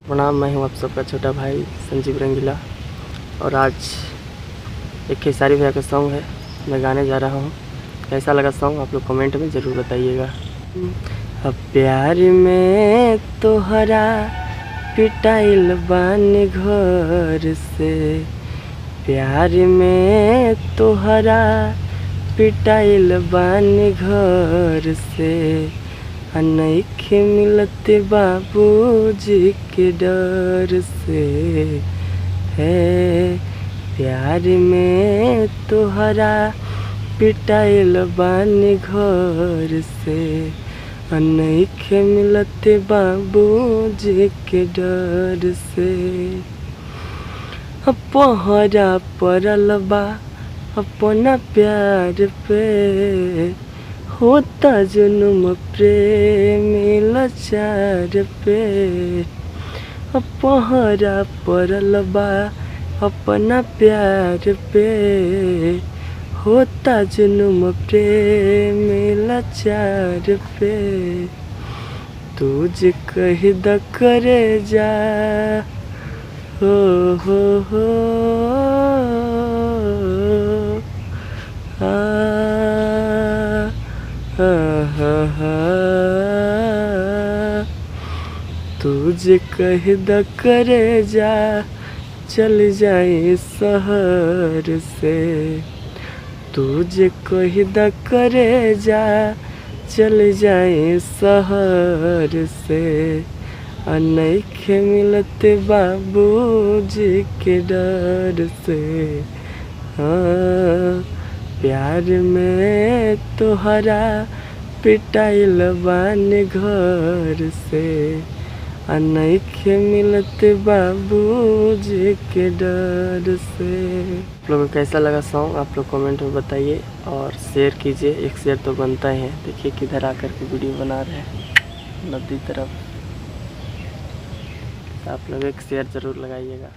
प्रणाम, मैं हूँ आप सबका छोटा भाई संजीव रंगीला। और आज एक खेसारी भैया का सॉन्ग है, मैं गाने जा रहा हूँ। कैसा लगा सॉन्ग आप लोग कमेंट में ज़रूर बताइएगा। अब प्यार में तोहरा पिटाइल बानी घर से, प्यार में तोहरा पिटाइल बानी घर से, नइखे मिलते बाबूजी के डर से है। प्यार में तोहरा पिटाइल बानी घर से, नइखे मिलते बाबूजी के डर से। पहरा पड़ल बा अपना प्यार पे, होता जुनुम प्रेमी लाचार पे। पहरा पड़ल बा अपना प्यार पे, होता जुनुम प्रेमी लाचार पे। तुझ कह द करे जा हो तुझे कह द करे जा, चल जाए शहर से। तुझे कह द करे जा, चल जाए शहर से, नइखे मिलते बाबूजी के डर से। हाँ, प्यार में तोहरा पिटाइल बानी घर से, नइखे मिलते बाबूजी के डर से। आप लोगों को कैसा लगा सॉन्ग आप लोग कमेंट में बताइए और शेयर कीजिए। एक शेयर तो बनता ही है। देखिए किधर आकर के वीडियो बना रहे हैं, नदी तरफ। आप लोग एक शेयर ज़रूर लगाइएगा।